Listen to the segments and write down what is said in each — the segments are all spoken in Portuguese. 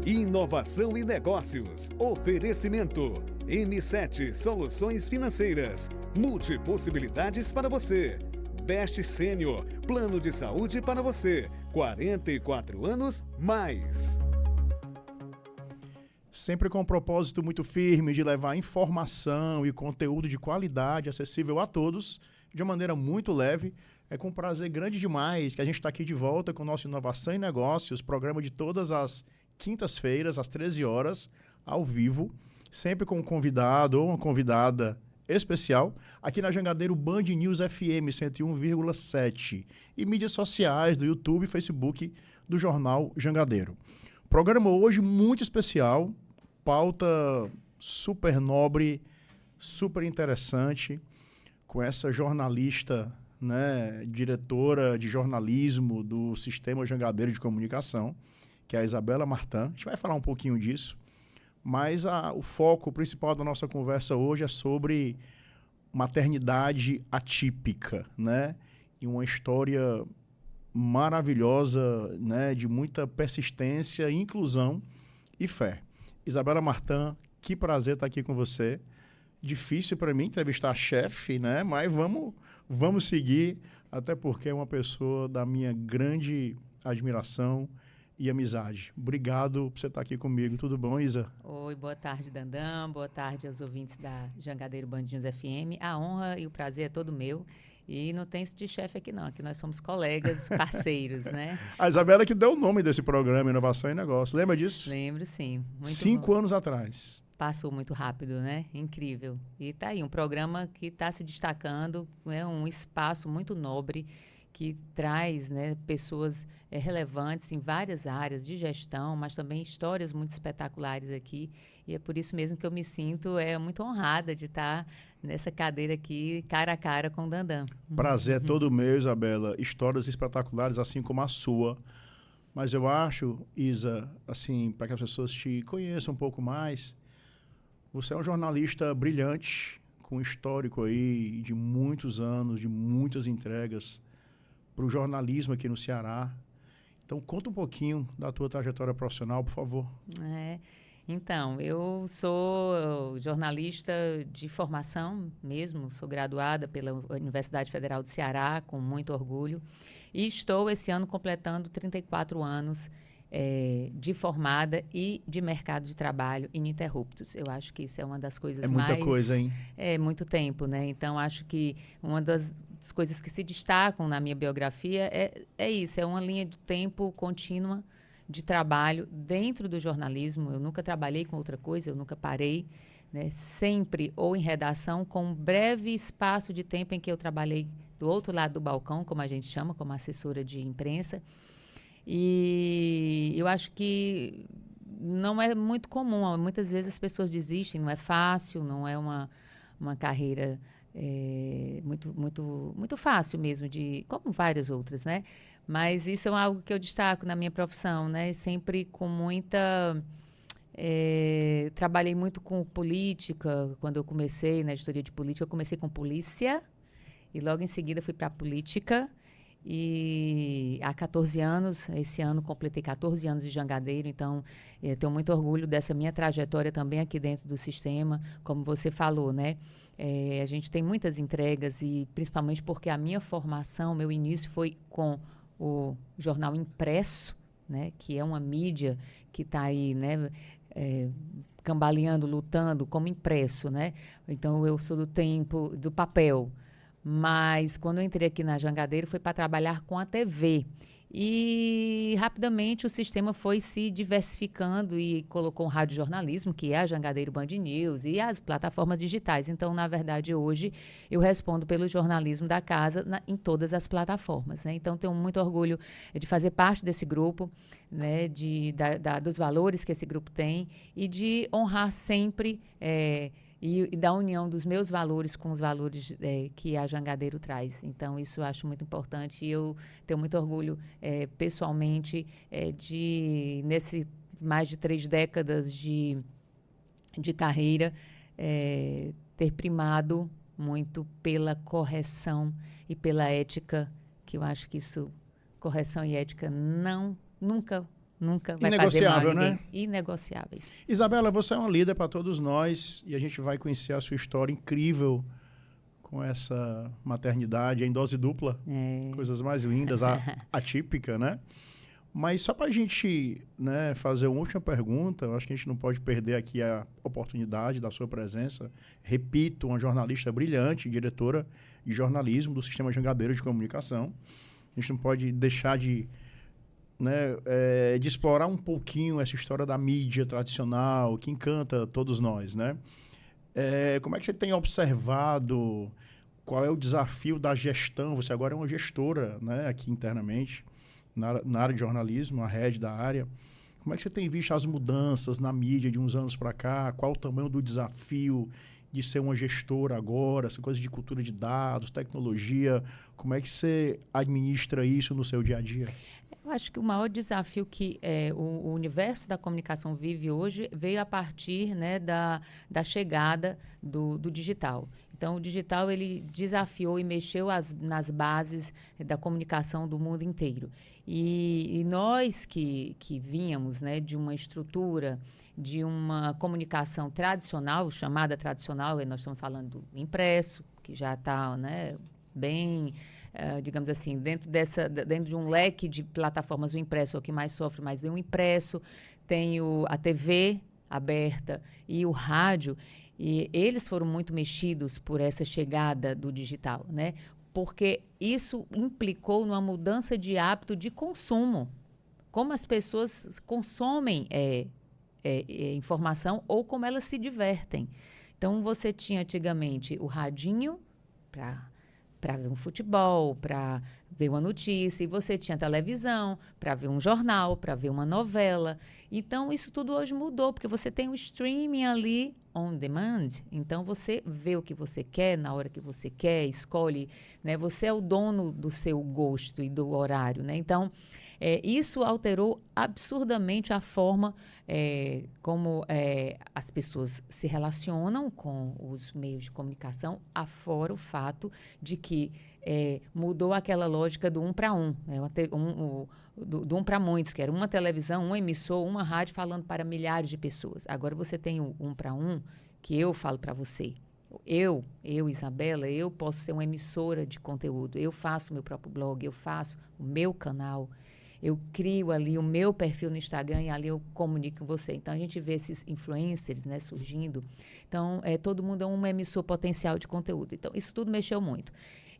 Inovação e negócios. Oferecimento. M7 Soluções Financeiras. Multipossibilidades para você. Best Sênior. Plano de saúde para você. 44 anos mais. Sempre com um propósito muito firme de levar informação e conteúdo de qualidade acessível a todos, de uma maneira muito leve. É com prazer grande demais que a gente está aqui de volta com o nosso Inovação e Negócios, programa de todas as quintas-feiras, às 13 horas, ao vivo, sempre com um convidado ou uma convidada especial, aqui na Jangadeiro Band News FM 101,7 e mídias sociais do YouTube e Facebook do Jornal Jangadeiro. Programa hoje muito especial, pauta super nobre, super interessante, com essa jornalista, né, diretora de jornalismo do Sistema Jangadeiro de Comunicação, que é a Isabela Martin. A gente vai falar um pouquinho disso, mas o foco principal da nossa conversa hoje é sobre maternidade atípica, né, e uma história maravilhosa, né, de muita persistência, inclusão e fé. Isabela Martin, que prazer estar aqui com você. Difícil para mim entrevistar a chefe, né, mas vamos seguir, até porque é uma pessoa da minha grande admiração e amizade. Obrigado por você estar aqui comigo. Tudo bom, Isa? Oi, boa tarde, Dandan. Boa tarde aos ouvintes da Jangadeiro Band News FM. A honra e o prazer é todo meu. E não tem isso de chefe aqui, não. Aqui nós somos colegas, parceiros, né? A Isabela que deu o nome desse programa, Inovação e Negócio. Lembra disso? Lembro, sim. Muito 5 bom. anos atrás. Passou muito rápido, né? Incrível. E tá aí, um programa que está se destacando, né? Um espaço muito nobre que traz, né, pessoas relevantes em várias áreas de gestão, mas também histórias muito espetaculares aqui. E é por isso mesmo que eu me sinto muito honrada de estar nessa cadeira aqui, cara a cara com o Dandan. Prazer é todo meu, Isabela. Histórias espetaculares, assim como a sua. Mas eu acho, Isa, assim, para que as pessoas te conheçam um pouco mais, você é um jornalista brilhante, com um histórico aí de muitos anos, de muitas entregas para o jornalismo aqui no Ceará. Então, conta um pouquinho da tua trajetória profissional, por favor. Então, eu sou jornalista de formação mesmo, sou graduada pela Universidade Federal do Ceará, com muito orgulho, e estou esse ano completando 34 anos de formada e de mercado de trabalho ininterruptos. Eu acho que isso é uma das coisas mais... É muita coisa, hein? É muito tempo, né? Então, acho que uma das coisas que se destacam na minha biografia é isso, é uma linha do tempo contínua de trabalho dentro do jornalismo. Eu nunca trabalhei com outra coisa, eu nunca parei, né? Sempre ou em redação, com um breve espaço de tempo em que eu trabalhei do outro lado do balcão, como a gente chama, como assessora de imprensa. E eu acho que não é muito comum. Muitas vezes as pessoas desistem, não é fácil, não é uma carreira muito fácil mesmo, como várias outras, né? Mas isso é algo que eu destaco na minha profissão, né? Sempre com muita... trabalhei muito com política. Quando eu comecei na editoria de política, eu comecei com polícia e logo em seguida fui para a política. E há 14 anos, esse ano completei 14 anos de Jangadeiro, então tenho muito orgulho dessa minha trajetória também aqui dentro do sistema, como você falou, né? A gente tem muitas entregas e principalmente porque a minha formação, meu início foi com o jornal impresso, né? Que é uma mídia que está aí, né? Cambaleando, lutando como impresso, né? Então eu sou do tempo do papel. Mas quando eu entrei aqui na Jangadeiro foi para trabalhar com a TV. E rapidamente o sistema foi se diversificando e colocou um radiojornalismo, que é a Jangadeiro Band News, e as plataformas digitais. Então, na verdade, hoje eu respondo pelo jornalismo da casa em todas as plataformas, né? Então, tenho muito orgulho de fazer parte desse grupo, né? Dos valores que esse grupo tem e de honrar sempre... E da união dos meus valores com os valores que a Jangadeiro traz. Então, isso eu acho muito importante e eu tenho muito orgulho, pessoalmente, nesse mais de 3 décadas de carreira, ter primado muito pela correção e pela ética, que eu acho que isso, correção e ética, nunca nunca vai fazer mal a Inegociável, ninguém. né? Inegociáveis. Isabela, você é uma líder para todos nós e a gente vai conhecer a sua história incrível com essa maternidade em dose dupla. Coisas mais lindas, atípica, né? Mas só para a gente, né, fazer uma última pergunta, eu acho que a gente não pode perder aqui a oportunidade da sua presença. Repito, uma jornalista brilhante, diretora de jornalismo do Sistema Jangadeiro de Comunicação. A gente não pode deixar de, né, de explorar um pouquinho essa história da mídia tradicional, que encanta todos nós, né? Como é que você tem observado qual é o desafio da gestão? Você agora é uma gestora, né, aqui internamente, na área de jornalismo, a head da área. Como é que você tem visto as mudanças na mídia de uns anos para cá? Qual o tamanho do desafio de ser uma gestora agora? Essa coisa de cultura de dados, tecnologia. Como é que você administra isso no seu dia a dia? Eu acho que o maior desafio que o universo da comunicação vive hoje veio a partir, né, da chegada do digital. Então, o digital ele desafiou e mexeu nas bases da comunicação do mundo inteiro. E nós que vínhamos, né, de uma estrutura, de uma comunicação tradicional, chamada tradicional, e nós estamos falando do impresso, que já está, né, bem, digamos assim, dentro de um leque de plataformas, o impresso é o que mais sofre, mas o impresso, tem a TV aberta e o rádio, e eles foram muito mexidos por essa chegada do digital, né? Porque isso implicou numa mudança de hábito de consumo. Como as pessoas consomem informação ou como elas se divertem. Então, você tinha antigamente o radinho para ver um futebol, para ver uma notícia, e você tinha televisão para ver um jornal, para ver uma novela. Então, isso tudo hoje mudou, porque você tem o streaming ali on demand, então você vê o que você quer, na hora que você quer, escolhe, né? Você é o dono do seu gosto e do horário, né? Então, isso alterou absurdamente a forma como as pessoas se relacionam com os meios de comunicação, afora o fato de que mudou aquela lógica do 1 para 1, né? Do 1 para muitos, que era uma televisão, um emissor, uma rádio falando para milhares de pessoas. Agora você tem o 1 para 1, que eu falo para você. Eu, Isabela, eu posso ser uma emissora de conteúdo, eu faço o meu próprio blog, eu faço o meu canal, eu crio ali o meu perfil no Instagram e ali eu comunico com você. Então, a gente vê esses influencers, né, surgindo. Então, todo mundo é um emissor potencial de conteúdo. Então, isso tudo mexeu muito.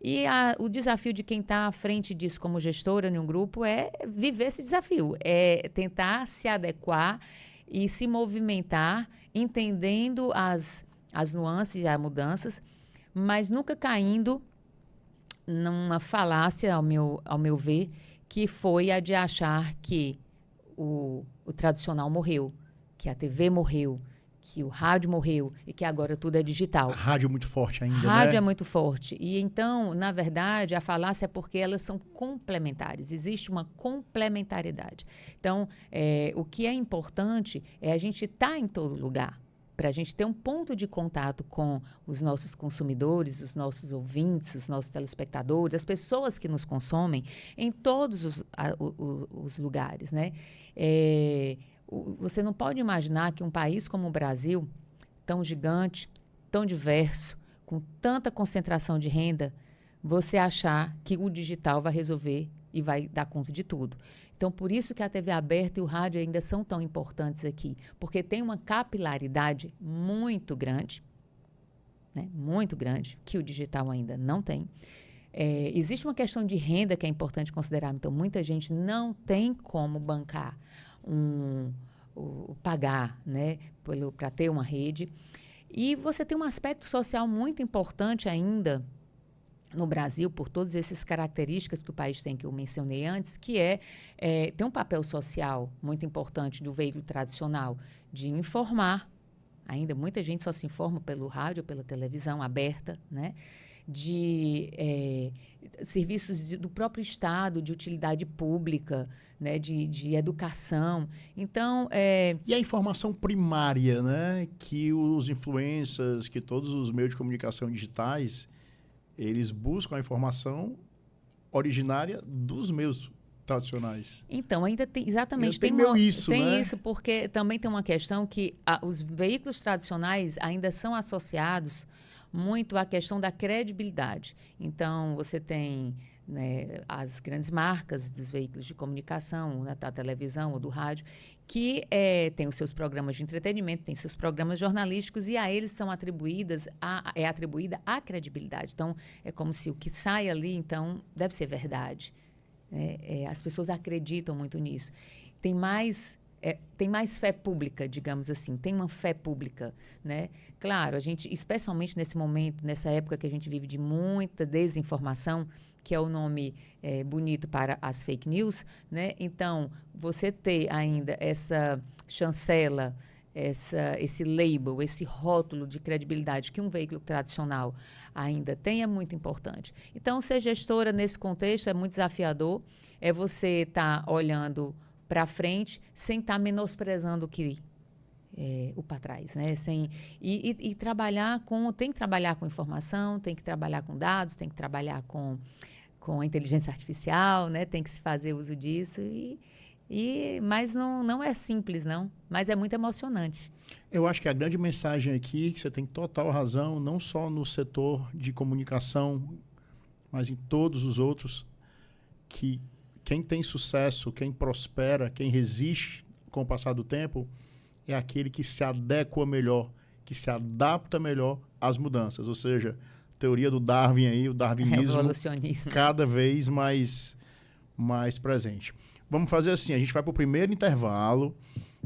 E o desafio de quem está à frente disso como gestora em um grupo é viver esse desafio, é tentar se adequar e se movimentar, entendendo as nuances e as mudanças, mas nunca caindo numa falácia, ao meu ver, que foi a de achar que o tradicional morreu, que a TV morreu, que o rádio morreu e que agora tudo é digital. A rádio é muito forte ainda, né? A rádio é muito forte. E então, na verdade, a falácia é porque elas são complementares. Existe uma complementariedade. Então, o que é importante é a gente estar em todo lugar, para a gente ter um ponto de contato com os nossos consumidores, os nossos ouvintes, os nossos telespectadores, as pessoas que nos consomem em todos os lugares, né? Você não pode imaginar que um país como o Brasil, tão gigante, tão diverso, com tanta concentração de renda, você achar que o digital vai resolver e vai dar conta de tudo. Então, por isso que a TV aberta e o rádio ainda são tão importantes aqui, porque tem uma capilaridade muito grande, né? Muito grande, que o digital ainda não tem. Existe uma questão de renda que é importante considerar. Então, muita gente não tem como bancar pagar, né, para ter uma rede. E você tem um aspecto social muito importante ainda no Brasil, por todas essas características que o país tem, que eu mencionei antes, que tem um papel social muito importante do veículo tradicional, de informar. Ainda muita gente só se informa pelo rádio, pela televisão aberta, né? De serviços do próprio Estado, de utilidade pública, né, de educação. Então, E a informação primária, né, que os influencers, que todos os meios de comunicação digitais, eles buscam a informação originária dos meios tradicionais? Então, ainda tem, exatamente. Ainda tem meio isso, tem né? isso, porque também tem uma questão que os veículos tradicionais ainda são associados muito à questão da credibilidade. Então, você tem, né, as grandes marcas dos veículos de comunicação, né, da televisão ou do rádio, que têm os seus programas de entretenimento, têm seus programas jornalísticos, e a eles são atribuída a credibilidade. Então, é como se o que sai ali, então, deve ser verdade. As pessoas acreditam muito nisso. Tem mais fé pública, digamos assim, tem uma fé pública, né? Claro, a gente, especialmente nesse momento, nessa época que a gente vive de muita desinformação, que é o nome bonito para as fake news, né? Então, você ter ainda essa chancela, esse label, esse rótulo de credibilidade que um veículo tradicional ainda tem é muito importante. Então, ser gestora nesse contexto é muito desafiador, é você estar olhando para frente sem estar menosprezando o para trás, né? E trabalhar tem que trabalhar com informação, tem que trabalhar com dados, tem que trabalhar com a inteligência artificial, né? Tem que se fazer uso disso mas não é simples, não. Mas é muito emocionante. Eu acho que a grande mensagem aqui, que você tem total razão, não só no setor de comunicação, mas em todos os outros, que quem tem sucesso, quem prospera, quem resiste com o passar do tempo, é aquele que se adequa melhor, que se adapta melhor às mudanças. Ou seja, teoria do Darwin aí, o darwinismo, evolucionismo, cada vez mais presente. Vamos fazer assim, a gente vai para o primeiro intervalo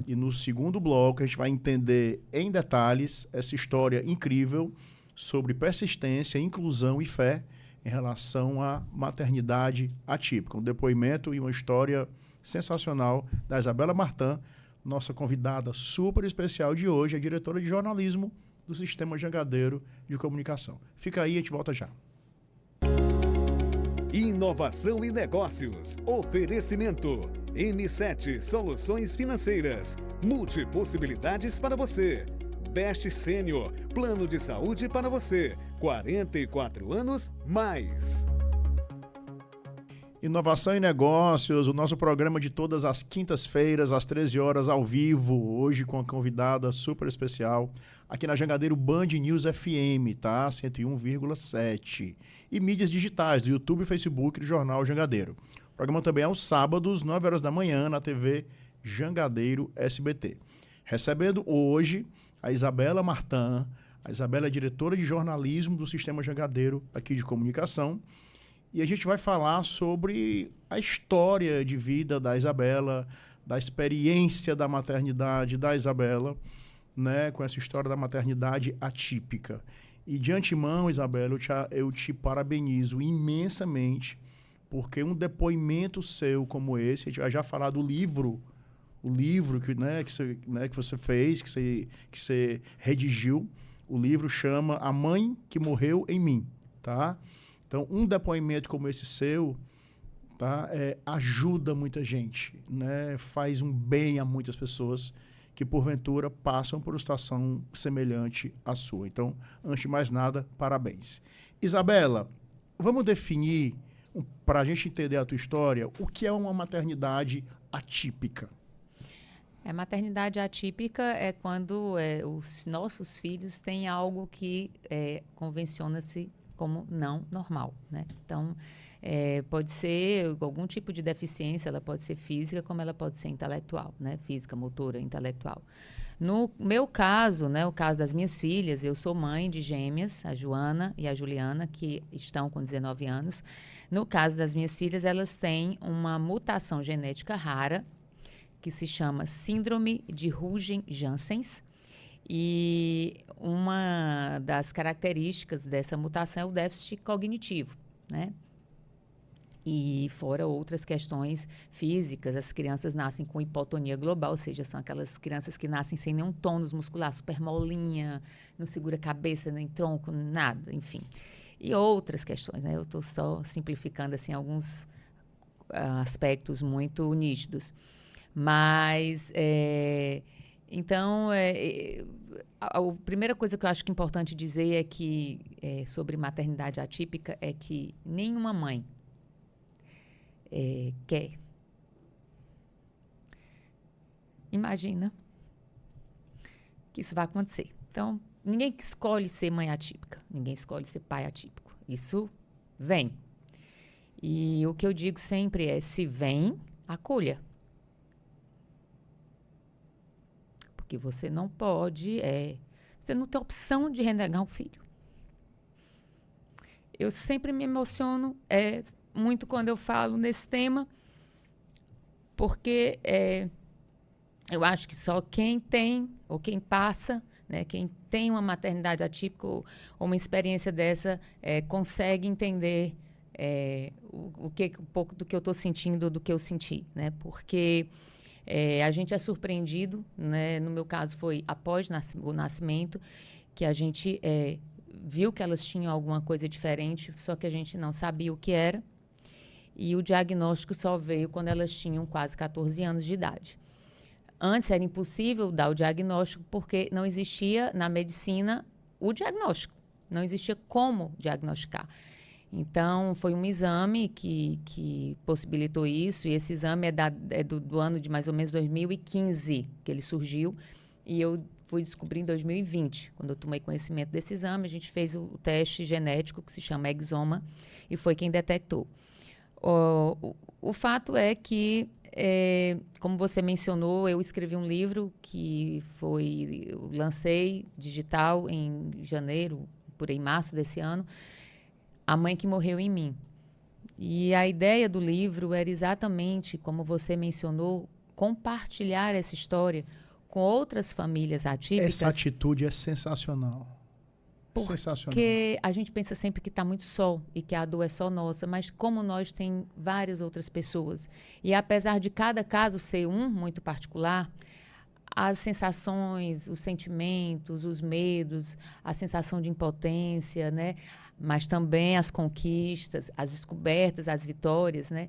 e no segundo bloco a gente vai entender em detalhes essa história incrível sobre persistência, inclusão e fé em relação à maternidade atípica. Um depoimento e uma história sensacional da Isabela Martã, nossa convidada super especial de hoje, a diretora de jornalismo do Sistema Jangadeiro de Comunicação. Fica aí, a gente volta já. Inovação e negócios. Oferecimento. M7 Soluções Financeiras. Multipossibilidades para você. Best Sênior. Plano de saúde para você. 44 anos mais. Inovação e negócios, o nosso programa de todas as quintas-feiras, às 13 horas, ao vivo, hoje com a convidada super especial, aqui na Jangadeiro Band News FM, tá? 101,7. E mídias digitais, do YouTube, Facebook e do Jornal Jangadeiro. O programa também é aos sábados, 9 horas da manhã, na TV Jangadeiro SBT. Recebendo hoje a Isabela Martã. A Isabela é diretora de jornalismo do Sistema Jangadeiro aqui de comunicação. E a gente vai falar sobre a história de vida da Isabela, da experiência da maternidade da Isabela, né, com essa história da maternidade atípica. E de antemão, Isabela, eu te parabenizo imensamente, porque um depoimento seu como esse, a gente vai já falar do livro, o livro que você fez, que você redigiu. O livro chama A Mãe que Morreu em Mim, tá? Então, um depoimento como esse seu, tá, ajuda muita gente, né? Faz um bem a muitas pessoas que, porventura, passam por uma situação semelhante à sua. Então, antes de mais nada, parabéns. Isabela, vamos definir, para a gente entender a tua história, o que é uma maternidade atípica? Maternidade atípica é quando os nossos filhos têm algo que convenciona-se como não normal, né? Então, pode ser algum tipo de deficiência, ela pode ser física, como ela pode ser intelectual, né? Física, motora, intelectual. No meu caso, né, o caso das minhas filhas, eu sou mãe de gêmeas, a Joana e a Juliana, que estão com 19 anos. No caso das minhas filhas, elas têm uma mutação genética rara, que se chama Síndrome de Rügen-Janssens. E uma das características dessa mutação é o déficit cognitivo, né? E fora outras questões físicas, as crianças nascem com hipotonia global, ou seja, são aquelas crianças que nascem sem nenhum tônus muscular, super molinha, não segura a cabeça, nem tronco, nada, enfim. E outras questões, né? Eu estou só simplificando assim, alguns aspectos muito nítidos. Mas... Então, a primeira coisa que eu acho que é importante dizer é que, sobre maternidade atípica, é que nenhuma mãe quer imagina que isso vai acontecer. Então, ninguém escolhe ser mãe atípica, ninguém escolhe ser pai atípico. Isso vem. E o que eu digo sempre é, se vem, acolha. Porque você não pode, você não tem opção de renegar um filho. Eu sempre me emociono muito quando eu falo nesse tema, porque eu acho que só quem tem, ou quem passa, né, quem tem uma maternidade atípica ou uma experiência dessa, consegue entender um pouco do que eu estou sentindo, do que eu senti, né? Porque a gente é surpreendido, né? No meu caso foi após o nascimento, que a gente viu que elas tinham alguma coisa diferente, só que a gente não sabia o que era. E o diagnóstico só veio quando elas tinham quase 14 anos de idade. Antes era impossível dar o diagnóstico porque não existia na medicina o diagnóstico. Não existia como diagnosticar. Então, foi um exame que possibilitou isso. E esse exame é do ano de mais ou menos 2015 que ele surgiu. E eu fui descobrir em 2020. Quando eu tomei conhecimento desse exame, a gente fez o teste genético que se chama exoma e foi quem detectou. O fato é que, como você mencionou, eu escrevi um livro que eu lancei digital em janeiro, por aí, março desse ano, A Mãe que Morreu em Mim. E a ideia do livro era exatamente, como você mencionou, compartilhar essa história com outras famílias atípicas. Essa atitude é sensacional. Sensacional. Porque a gente pensa sempre que está muito só e que a dor é só nossa, mas como nós tem várias outras pessoas. E apesar de cada caso ser muito particular, as sensações, os sentimentos, os medos, a sensação de impotência, né? Mas também as conquistas, as descobertas, as vitórias, né?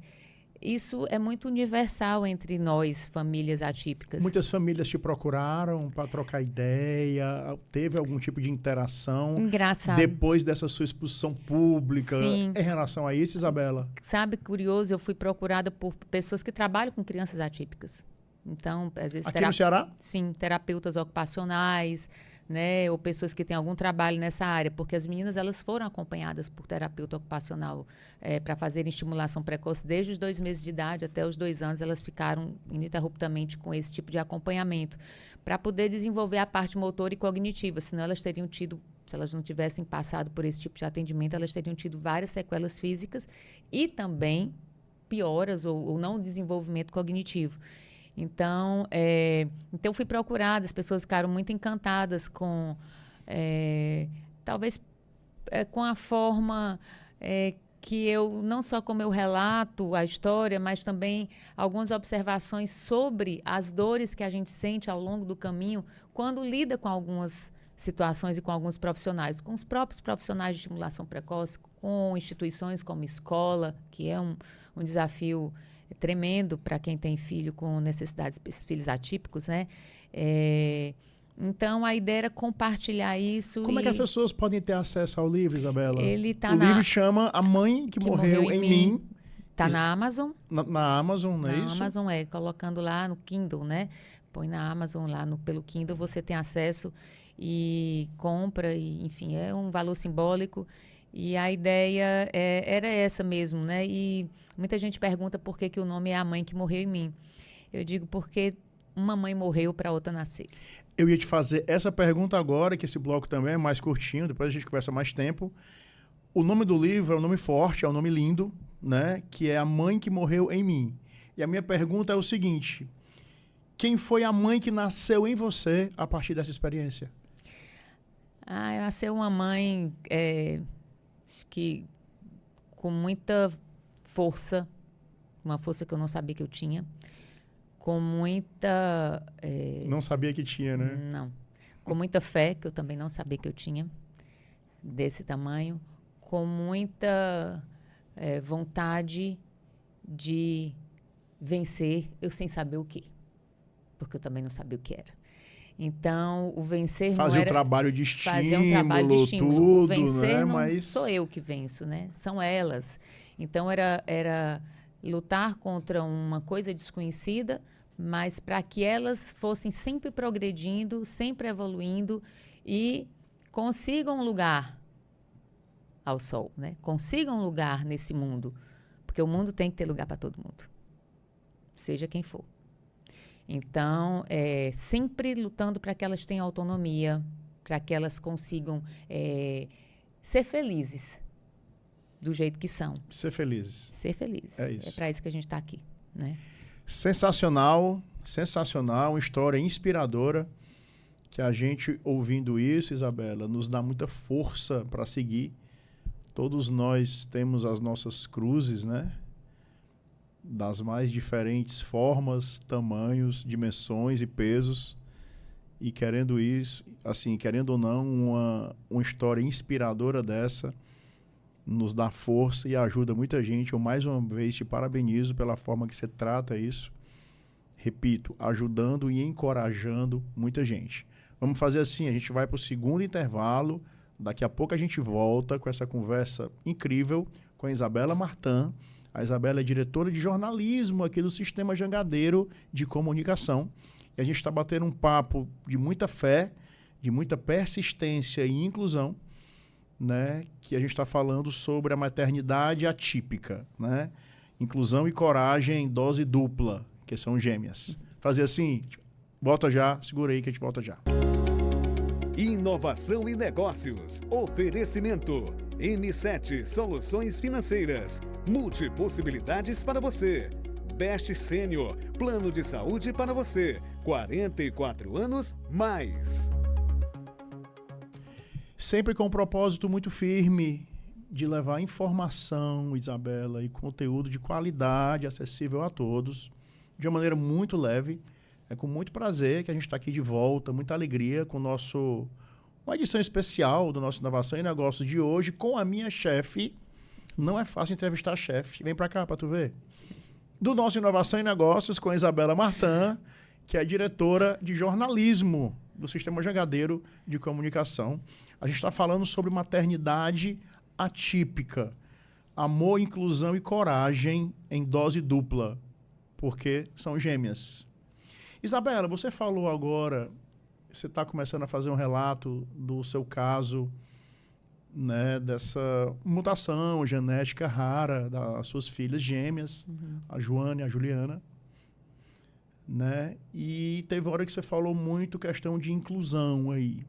Isso é muito universal entre nós, famílias atípicas. Muitas famílias te procuraram para trocar ideia? Teve algum tipo de interação? Engraçado. Depois dessa sua exposição pública? Sim. Em relação a isso, Isabela? Sabe, curioso, eu fui procurada por pessoas que trabalham com crianças atípicas. Então, às vezes... Aqui no Ceará? Sim, terapeutas ocupacionais, né, ou pessoas que têm algum trabalho nessa área, porque as meninas elas foram acompanhadas por terapeuta ocupacional para fazerem estimulação precoce desde os 2 meses de idade até os 2 anos, elas ficaram ininterruptamente com esse tipo de acompanhamento, para poder desenvolver a parte motora e cognitiva, senão elas teriam tido, se elas não tivessem passado por esse tipo de atendimento, elas teriam tido várias sequelas físicas e também pioras ou não desenvolvimento cognitivo. Então, eu fui procurada, as pessoas ficaram muito encantadas com, talvez, com a forma que eu, não só como eu relato a história, mas também algumas observações sobre as dores que a gente sente ao longo do caminho quando lida com algumas situações e com alguns profissionais, com os próprios profissionais de estimulação precoce, com instituições como escola, que é um desafio tremendo para quem tem filho com necessidades, filhos atípicos, né? Então, a ideia era compartilhar isso. Como é que as pessoas podem ter acesso ao livro, Isabela? Ele tá o livro chama A Mãe que Morreu em Mim. Está na Amazon. Na Amazon, não é isso? Na Amazon, colocando lá no Kindle, né? Põe na Amazon lá pelo Kindle, você tem acesso e compra, e, enfim, é um valor simbólico. E a ideia era essa mesmo, né? E muita gente pergunta por que o nome é A Mãe que Morreu em Mim. Eu digo porque uma mãe morreu para outra nascer. Eu ia te fazer essa pergunta agora, que esse bloco também é mais curtinho, depois a gente conversa mais tempo. O nome do livro é um nome forte, é um nome lindo, né? Que é A Mãe que Morreu em Mim. E a minha pergunta é o seguinte: quem foi a mãe que nasceu em você a partir dessa experiência? Nasceu uma mãe... acho que com muita força, uma força que eu não sabia que eu tinha, com muita... Não sabia que tinha, né? Não. Com muita fé, que eu também não sabia que eu tinha, desse tamanho, com muita vontade de vencer, eu sem saber o quê, porque eu também não sabia o que era. Então, o vencer fazer não era... o trabalho de estímulo, fazer um trabalho de estímulo. Tudo, o vencer né? não Mas... sou eu que venço, né? São elas. Então, era lutar contra uma coisa desconhecida, mas para que elas fossem sempre progredindo, sempre evoluindo e consigam um lugar ao sol, né? Consigam um lugar nesse mundo, porque o mundo tem que ter lugar para todo mundo, seja quem for. Então, sempre lutando para que elas tenham autonomia, para que elas consigam ser felizes do jeito que são. Ser felizes. Ser felizes. É isso. É para isso que a gente está aqui, né? Sensacional, sensacional, uma história inspiradora, que a gente, ouvindo isso, Isabela, nos dá muita força para seguir. Todos nós temos as nossas cruzes, né? Das mais diferentes formas, tamanhos, dimensões e pesos. E querendo isso, assim, querendo ou não, uma história inspiradora dessa nos dá força e ajuda muita gente. Eu mais uma vez te parabenizo pela forma que você trata isso. Repito, ajudando e encorajando muita gente. Vamos fazer assim, a gente vai para o segundo intervalo. Daqui a pouco a gente volta com essa conversa incrível com a Isabela Martã. A Isabela é diretora de jornalismo aqui do Sistema Jangadeiro de Comunicação. E a gente está batendo um papo de muita fé, de muita persistência e inclusão, né? Que a gente está falando sobre a maternidade atípica, né? Inclusão e coragem em dose dupla, que são gêmeas. Fazer assim, volta já, segura aí que a gente volta já. Inovação e negócios. Oferecimento. M7 Soluções Financeiras. Multipossibilidades para você. Best Sênior. Plano de saúde para você. 44 anos mais. Sempre com um propósito muito firme de levar informação, Isabela, e conteúdo de qualidade, acessível a todos, de uma maneira muito leve. É com muito prazer que a gente está aqui de volta, muita alegria com uma edição especial do nosso Inovação e Negócios de hoje com a minha chefe. Não é fácil entrevistar a chefe. Vem para cá para tu ver. Do nosso Inovação e Negócios com a Isabela Martã, que é a diretora de jornalismo do Sistema Jangadeiro de Comunicação. A gente está falando sobre maternidade atípica, amor, inclusão e coragem em dose dupla, porque são gêmeas. Isabela, você falou agora, você está começando a fazer um relato do seu caso, né, dessa mutação genética rara das suas filhas gêmeas, a Joana e a Juliana, né? E teve hora que você falou muito questão de inclusão aí.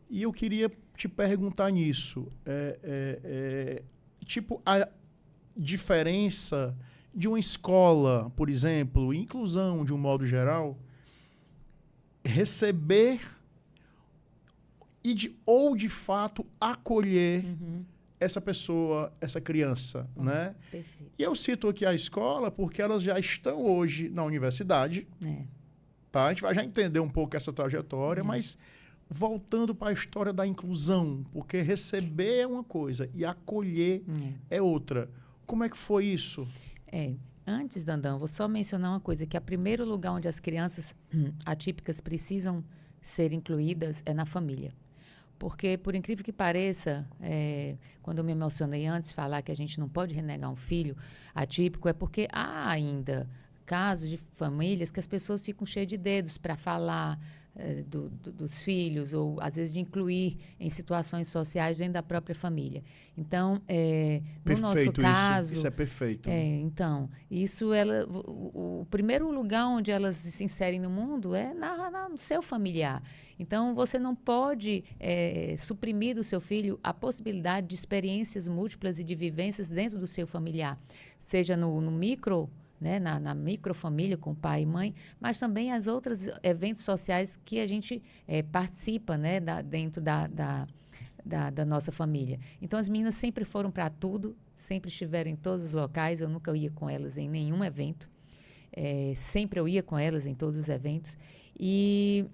E eu queria te perguntar nisso, tipo, a diferença de uma escola, por exemplo, inclusão de um modo geral, receber ou de fato acolher essa pessoa, essa criança, né? Perfeito. E eu cito aqui a escola porque elas já estão hoje na universidade, tá? A gente vai já entender um pouco essa trajetória, mas voltando para a história da inclusão, porque receber é uma coisa e acolher é outra. Como é que foi isso? Antes, Dandão, vou só mencionar uma coisa, que o primeiro lugar onde as crianças atípicas precisam ser incluídas é na família. Porque, por incrível que pareça, quando eu me emocionei antes de falar que a gente não pode renegar um filho atípico, é porque há ainda casos de famílias que as pessoas ficam cheias de dedos para falar dos filhos, ou às vezes de incluir em situações sociais dentro da própria família. Então, no nosso caso... Isso é perfeito. Então, o primeiro lugar onde elas se inserem no mundo é no seu familiar. Então, você não pode suprimir do seu filho a possibilidade de experiências múltiplas e de vivências dentro do seu familiar, seja no micro, né, na microfamília com pai e mãe, mas também as outros eventos sociais que a gente participa, né, dentro da nossa família. Então, as meninas sempre foram para tudo, sempre estiveram em todos os locais, eu nunca ia com elas em nenhum evento, sempre eu ia com elas em todos os eventos, e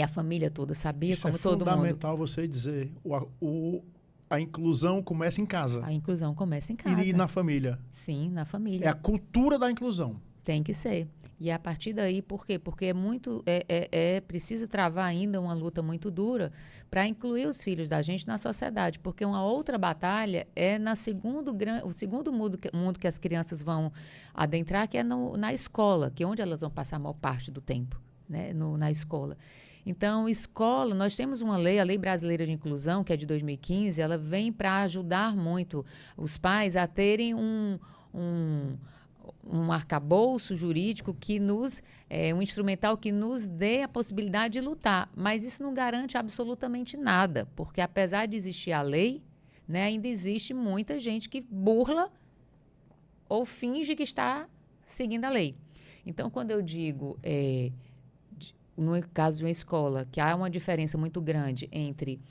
a família toda sabia, isso como todo mundo. É fundamental você dizer, a inclusão começa em casa. A inclusão começa em casa. E na família. Sim, na família. É a cultura da inclusão. Tem que ser. E a partir daí, por quê? Porque é preciso travar ainda uma luta muito dura para incluir os filhos da gente na sociedade, porque uma outra batalha é o segundo mundo que as crianças vão adentrar, que é na escola, que é onde elas vão passar a maior parte do tempo, né? Na escola. Então, escola, nós temos uma lei, a Lei Brasileira de Inclusão, que é de 2015, ela vem para ajudar muito os pais a terem um arcabouço jurídico um instrumental que nos dê a possibilidade de lutar. Mas isso não garante absolutamente nada, porque apesar de existir a lei, né, ainda existe muita gente que burla ou finge que está seguindo a lei. Então, quando eu digo, no caso de uma escola, que há uma diferença muito grande entre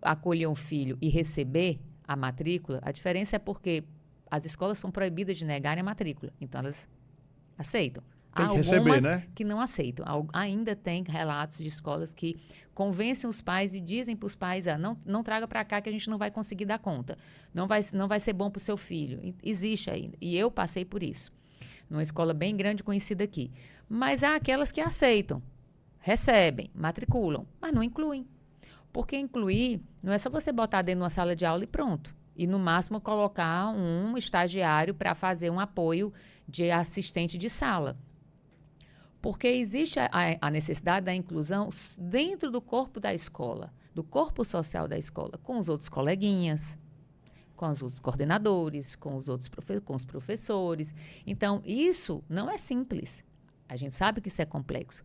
acolher um filho e receber a matrícula, a diferença é porque as escolas são proibidas de negarem a matrícula. Então, elas aceitam. Tem que Há receber, algumas né? que não aceitam. Ainda tem relatos de escolas que convencem os pais e dizem para os pais, não traga para cá que a gente não vai conseguir dar conta. Não vai ser bom para o seu filho. Existe ainda. E eu passei por isso. Numa escola bem grande, conhecida aqui. Mas há aquelas que aceitam, recebem, matriculam, mas não incluem. Porque incluir não é só você botar dentro de uma sala de aula e pronto. E, no máximo, colocar um estagiário para fazer um apoio de assistente de sala. Porque existe a necessidade da inclusão dentro do corpo da escola, do corpo social da escola, com os outros coleguinhas, com os outros coordenadores, com os professores. Então, isso não é simples. A gente sabe que isso é complexo.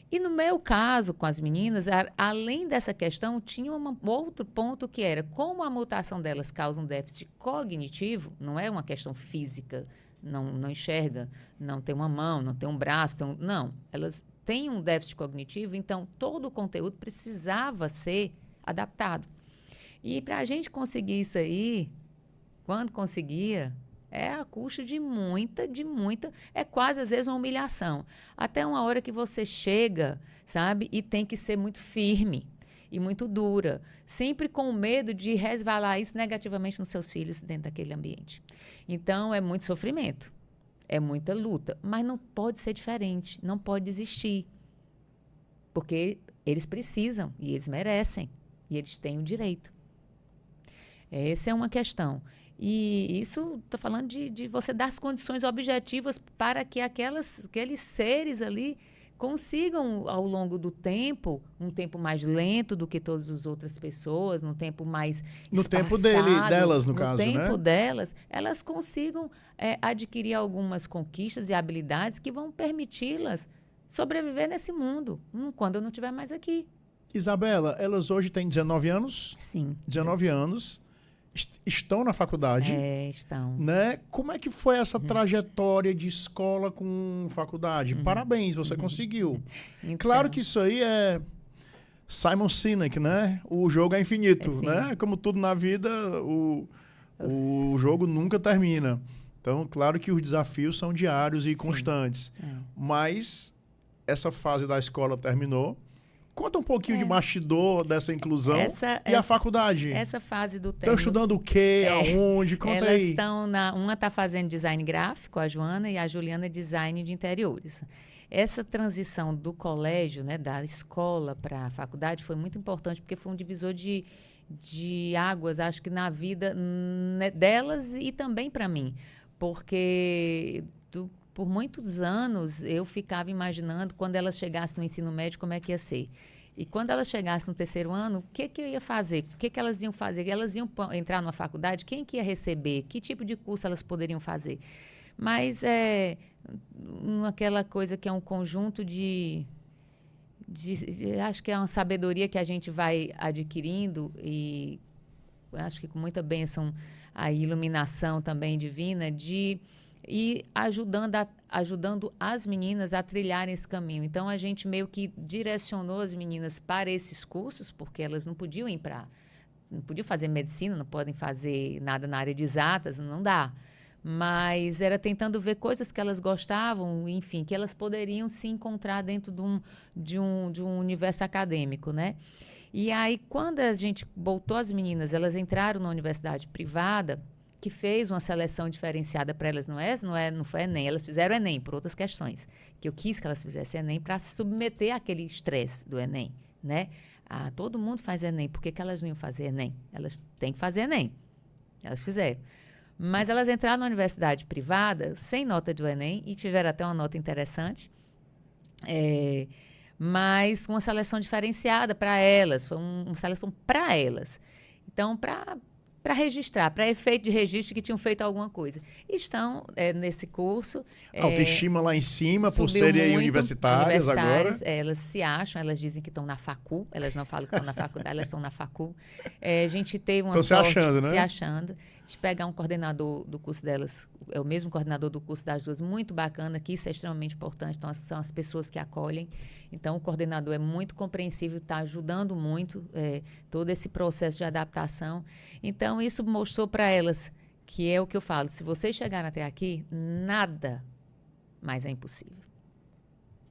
E no meu caso, com as meninas, além dessa questão, tinha outro ponto que era como a mutação delas causa um déficit cognitivo, não é uma questão física, não enxerga, não tem uma mão, não tem um braço, não. Elas têm um déficit cognitivo, então todo o conteúdo precisava ser adaptado. E para a gente conseguir isso aí, quando conseguia, é a custo de muita, é quase às vezes uma humilhação. Até uma hora que você chega, sabe, e tem que ser muito firme e muito dura, sempre com medo de resvalar isso negativamente nos seus filhos dentro daquele ambiente. Então, é muito sofrimento, é muita luta, mas não pode ser diferente, não pode desistir, porque eles precisam e eles merecem e eles têm o direito. Essa é uma questão. E isso, estou falando de você dar as condições objetivas para que aqueles seres ali consigam, ao longo do tempo, um tempo mais lento do que todas as outras pessoas, um tempo mais no tempo delas, no caso, né? No tempo delas, elas consigam adquirir algumas conquistas e habilidades que vão permiti-las sobreviver nesse mundo, quando eu não estiver mais aqui. Isabela, elas hoje têm 19 anos? Sim. 19 anos. Estão na faculdade. Estão. Né? Como é que foi essa trajetória de escola com faculdade? Parabéns, você conseguiu. Então, claro que isso aí é Simon Sinek, né? O jogo é infinito, né? Como tudo na vida, o jogo nunca termina. Então, claro que os desafios são diários e constantes. Mas essa fase da escola terminou. Conta um pouquinho de bastidor dessa inclusão a faculdade. Essa fase do Estão término. estudando o quê? Aonde? Conta elas aí. Estão uma está fazendo design gráfico, a Joana, e a Juliana design de interiores. Essa transição do colégio, né, da escola para a faculdade foi muito importante, porque foi um divisor de águas, acho que na vida delas e também para mim. Porque por muitos anos, eu ficava imaginando, quando elas chegassem no ensino médio, como é que ia ser. E quando elas chegassem no terceiro ano, o que eu ia fazer? O que elas iam fazer? Elas iam entrar numa faculdade? Quem que ia receber? Que tipo de curso elas poderiam fazer? Mas aquela coisa que é um conjunto acho que é uma sabedoria que a gente vai adquirindo e acho que com muita bênção, a iluminação também divina, e ajudando as meninas a trilharem esse caminho. Então, a gente meio que direcionou as meninas para esses cursos, porque elas não podiam não podiam fazer medicina, não podem fazer nada na área de exatas, não dá. Mas era tentando ver coisas que elas gostavam, enfim, que elas poderiam se encontrar dentro de um universo acadêmico, né? E aí, quando a gente botou as meninas, elas entraram na universidade privada, que fez uma seleção diferenciada para elas, não foi Enem, elas fizeram Enem por outras questões, que eu quis que elas fizessem Enem para se submeter àquele estresse do Enem, né? Todo mundo faz Enem, por que elas não iam fazer Enem? Elas têm que fazer Enem, elas fizeram. Mas elas entraram na universidade privada sem nota do Enem e tiveram até uma nota interessante, mas uma seleção diferenciada para elas, foi uma seleção para elas. Então, para registrar, para efeito de registro que tinham feito alguma coisa. Estão nesse curso. Autoestima lá em cima, por serem universitárias agora. Elas se acham, elas dizem que estão na facul, elas não falam que estão na faculdade, elas estão na facul. A gente teve uma sorte, se achando, né? Se achando, de pegar um coordenador do curso delas, é o mesmo coordenador do curso das duas, muito bacana, que isso é extremamente importante, então são as pessoas que acolhem. Então, o coordenador é muito compreensível, está ajudando muito todo esse processo de adaptação. Então, isso mostrou para elas, que é o que eu falo, se vocês chegarem até aqui, nada mais é impossível.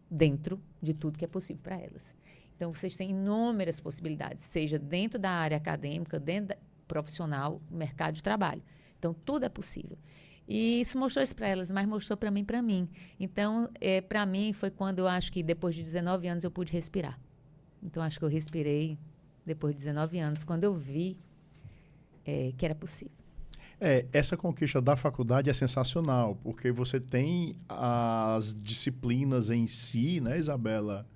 Dentro de tudo que é possível para elas. Então, vocês têm inúmeras possibilidades, seja dentro da área acadêmica, dentro da profissional, mercado de trabalho. Então, tudo é possível. E isso mostrou isso para elas, mas mostrou para mim. Então, para mim, foi quando eu acho que depois de 19 anos eu pude respirar. Então, acho que eu respirei depois de 19 anos, quando eu vi que era possível. Essa conquista da faculdade é sensacional, porque você tem as disciplinas em si, né, Isabela,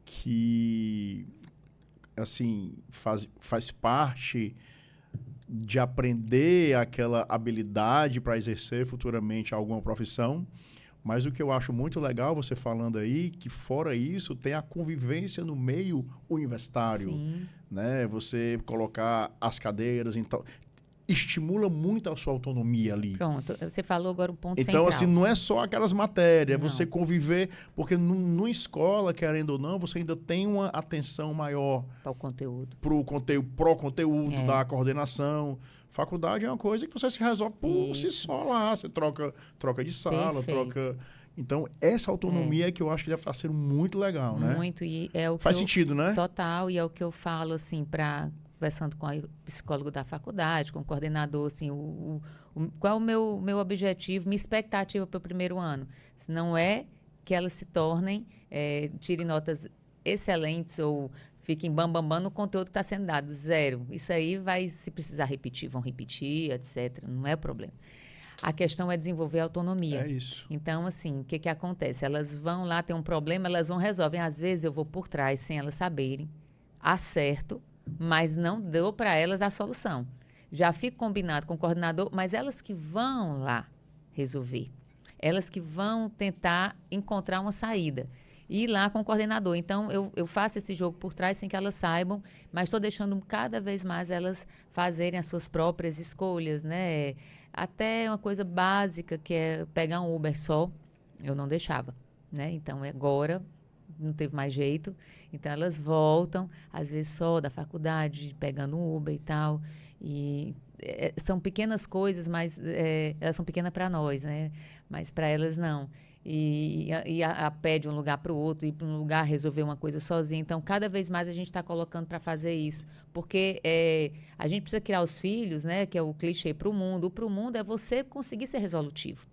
que, assim, faz parte de aprender aquela habilidade para exercer futuramente alguma profissão. Mas o que eu acho muito legal, você falando aí, que fora isso, tem a convivência no meio universitário. Sim. Né? Você colocar as cadeiras, então, estimula muito a sua autonomia ali. Pronto, você falou agora um ponto então, central. assim, não é só aquelas matérias, Não. você conviver, porque numa escola, querendo ou não, você ainda tem uma atenção maior para o conteúdo. Pro conteúdo da coordenação. Faculdade é uma coisa que você se resolve por si só lá. Você troca de sala, Perfeito. Então, essa autonomia é que eu acho que deve estar sendo muito legal, né? Muito, e é o que Faz sentido, né? Total, e é o que eu falo, assim, conversando com o psicólogo da faculdade, com o coordenador, assim, qual é o meu objetivo, minha expectativa para o primeiro ano? Se não é que elas se tornem, tirem notas excelentes ou fiquem bambambam no conteúdo que está sendo dado, 0. Isso aí se precisar repetir, vão repetir, etc. Não é problema. A questão é desenvolver a autonomia. É isso. Então, assim, o que acontece? Elas vão lá, tem um problema, elas vão resolver. Às vezes eu vou por trás, sem elas saberem, acerto, mas não deu para elas a solução. Já fico combinado com o coordenador, mas elas que vão lá resolver. Elas que vão tentar encontrar uma saída. E ir lá com o coordenador. Então, eu faço esse jogo por trás sem que elas saibam, mas estou deixando cada vez mais elas fazerem as suas próprias escolhas, né? Até uma coisa básica, que é pegar um Uber só, eu não deixava, né? Então, agora não teve mais jeito. Então, elas voltam, às vezes só da faculdade, pegando um Uber e tal. E são pequenas coisas, mas elas são pequenas para nós, né? Mas para elas não. E pede um lugar para o outro, ir para um lugar resolver uma coisa sozinha. Então, cada vez mais a gente está colocando para fazer isso. Porque a gente precisa criar os filhos, né? Que é o clichê para o mundo. O para o mundo é você conseguir ser resolutivo.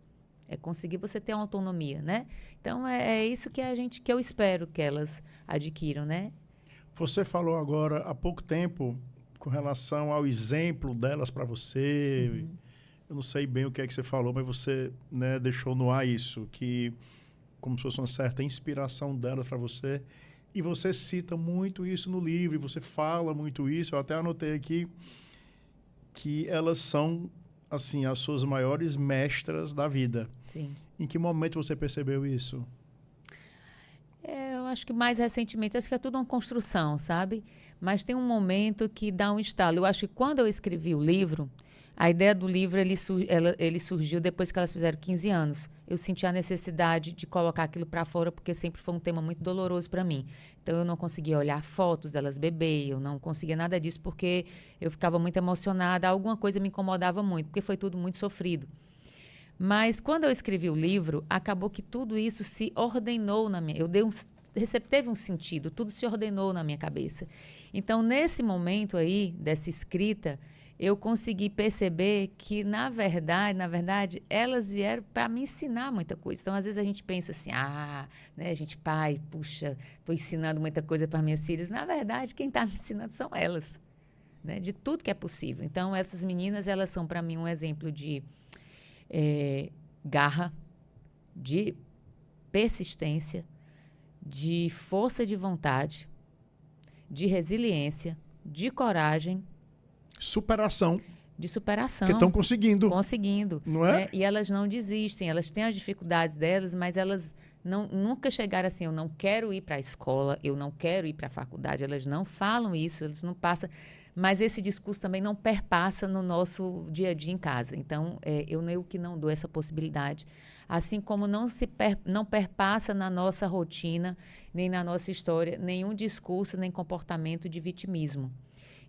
É conseguir você ter uma autonomia, né? Então, é isso que eu espero que elas adquiram, né? Você falou agora há pouco tempo com relação ao exemplo delas para você. Uhum. Eu não sei bem o que é que você falou, mas você, né, deixou no ar isso, que como se fosse uma certa inspiração delas para você. E você cita muito isso no livro, e você fala muito isso. Eu até anotei aqui que elas são, assim, as suas maiores mestras da vida. Sim. Em que momento você percebeu isso? Eu acho que mais recentemente, acho que é tudo uma construção, sabe? Mas tem um momento que dá um estalo. Eu acho que quando eu escrevi o livro, a ideia do livro, ele surgiu depois que elas fizeram 15 anos. Eu senti a necessidade de colocar aquilo para fora, porque sempre foi um tema muito doloroso para mim. Então, eu não conseguia olhar fotos delas bebê, eu não conseguia nada disso, porque eu ficava muito emocionada, alguma coisa me incomodava muito, porque foi tudo muito sofrido. Mas, quando eu escrevi o livro, acabou que tudo isso se ordenou na minha... teve um sentido, tudo se ordenou na minha cabeça. Então, nesse momento aí, dessa escrita, eu consegui perceber que, na verdade, elas vieram para me ensinar muita coisa. Então, às vezes a gente pensa assim, né, a gente, pai, puxa, estou ensinando muita coisa para minhas filhas. Na verdade, quem está me ensinando são elas, né, de tudo que é possível. Então, essas meninas, elas são para mim um exemplo de garra, de persistência, de força de vontade, de resiliência, de coragem, superação. De superação. Que estão conseguindo. Conseguindo. Não é? Né? E elas não desistem, elas têm as dificuldades delas, mas elas nunca chegaram assim, eu não quero ir para a escola, eu não quero ir para a faculdade. Elas não falam isso, elas não passam. Mas esse discurso também não perpassa no nosso dia a dia em casa. Então, eu que não dou essa possibilidade. Assim como não perpassa na nossa rotina, nem na nossa história, nenhum discurso, nem comportamento de vitimismo.